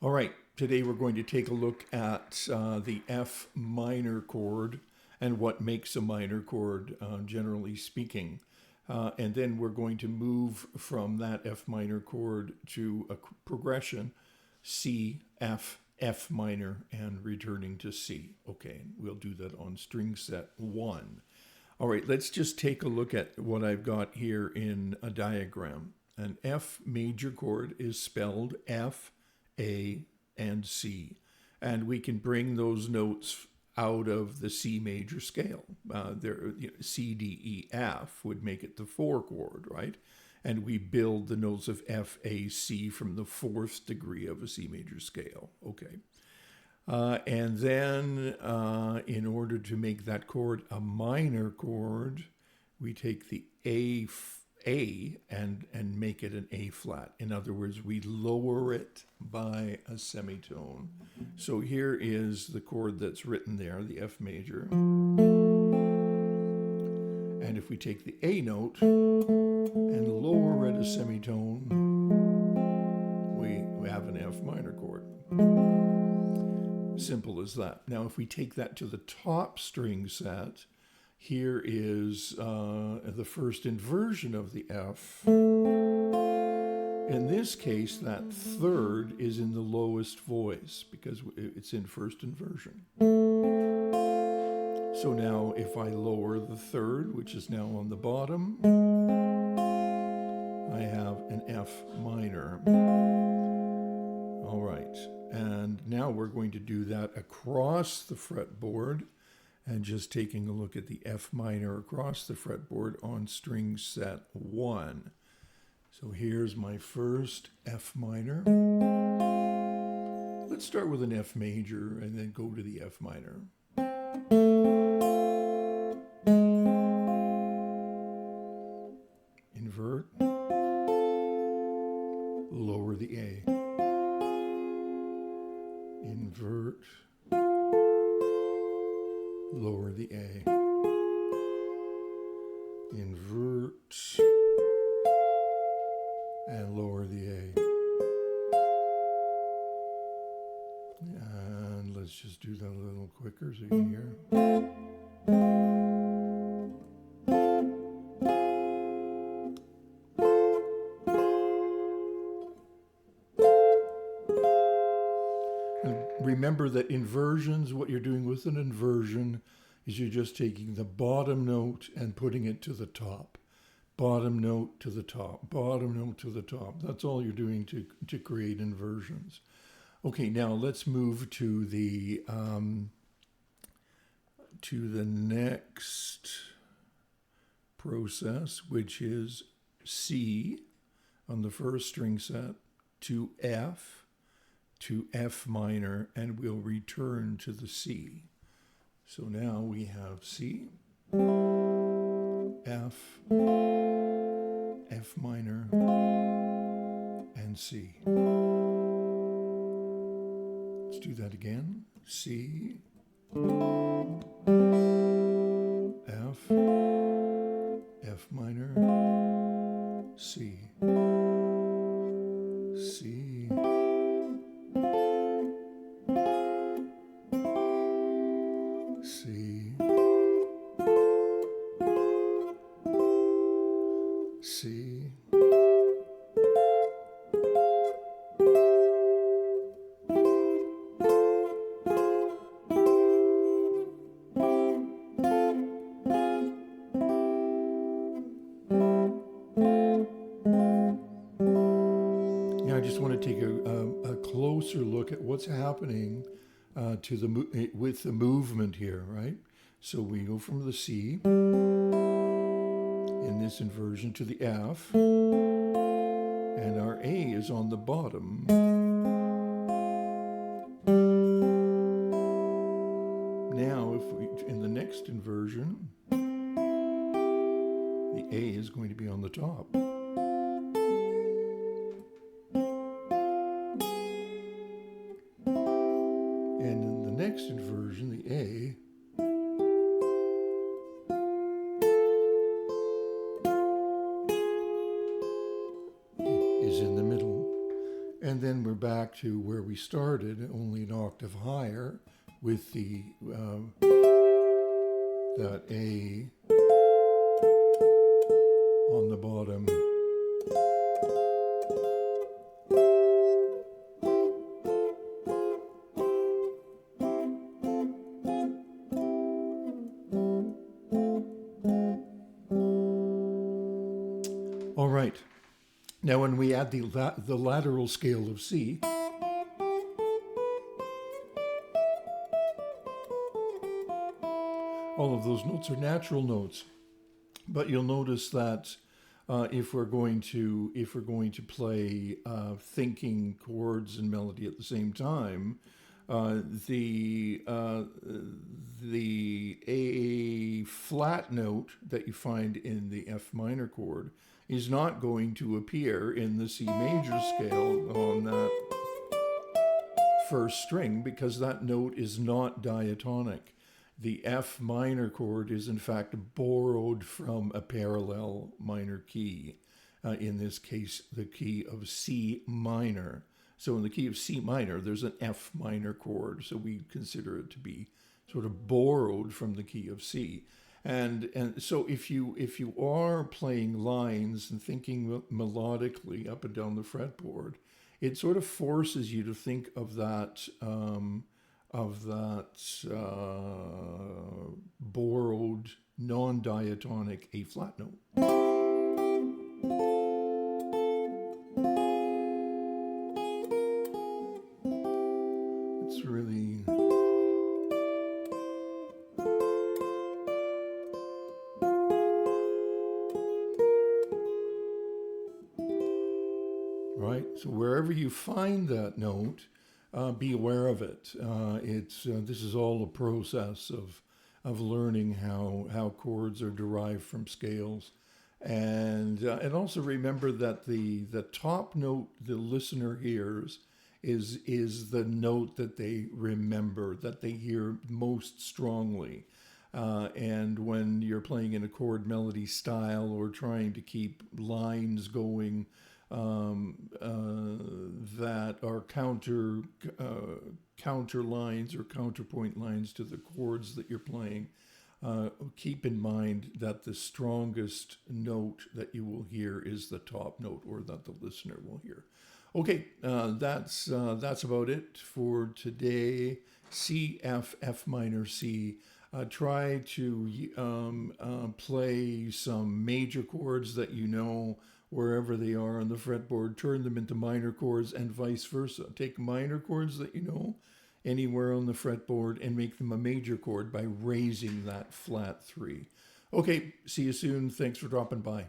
All right, today we're going to take a look at the F minor chord and what makes a minor chord, generally speaking. And then we're going to move from that F minor chord to a progression, C, F, F minor, and returning to C. Okay, we'll do that on string set 1. All right, let's just take a look at what I've got here in a diagram. An F major chord is spelled F, A, and C. And we can bring those notes out of the C major scale. C, D, E, F would make it the 4 chord, right? And we build the notes of F, A, C from the 4th degree of a C major scale. Okay. And then in order to make that chord a minor chord, we take the A and make it an A flat. In other words, we lower it by a semitone. So here is the chord that's written there, the F major. And if we take the A note and lower it a semitone, we have an F minor chord. Simple as that. Now, if we take that to the top string set, here is the first inversion of the F. In this case, that third is in the lowest voice because it's in first inversion. So now if I lower the third, which is now on the bottom, I have an F minor. All right, and now we're going to do that across the fretboard. And just taking a look at the F minor across the fretboard on string set 1. So here's my first F minor. Let's start with an F major and then go to the F minor. Invert. Lower the A. Invert. Lower the A, invert, and lower the A. And let's just do that a little quicker so you can hear. Remember that inversions, what you're doing with an inversion is you're just taking the bottom note and putting it to the top. Bottom note to the top, bottom note to the top. That's all you're doing to create inversions. Okay, now let's move to the next process, which is C on the first string set to F minor, and we'll return to the C. So now we have C, F, F minor, and C. Let's do that again. C, F, F minor, C, C, C, C, Now I just want to take a closer look at what's happening with the movement here, right? So we go from the C in this inversion to the F, and our A is on the bottom. Now, in the next inversion, the A is going to be on the top. And in the next inversion, the A is in the middle. And then we're back back to where we started, only an octave higher, with the that A on the bottom. All right. Now, when we add the lateral scale of C, all of those notes are natural notes, but you'll notice that if we're going to play thinking chords and melody at the same time, the A flat note that you find in the F minor chord is not going to appear in the C major scale on that first string, because that note is not diatonic. The F minor chord is in fact borrowed from a parallel minor key, in this case the key of C minor. So in the key of C minor there's an F minor chord, so we consider it to be sort of borrowed from the key of C. And so if you are playing lines and thinking melodically up and down the fretboard, it sort of forces you to think of that borrowed non-diatonic A flat note. It's really right. So wherever you find that note, be aware of it. This is all a process of learning how chords are derived from scales, and also remember that the top note the listener hears is the note that they remember, that they hear most strongly. And when you're playing in a chord melody style or trying to keep lines going that are counter lines or counterpoint lines to the chords that you're playing, keep in mind that the strongest note that you will hear is the top note, or that the listener will hear. Okay, that's about it for today. C, F, F minor, C. Try to play some major chords that you know wherever they are on the fretboard, turn them into minor chords, and vice versa. Take minor chords that you know anywhere on the fretboard and make them a major chord by raising that flat 3. Okay, see you soon. Thanks for dropping by.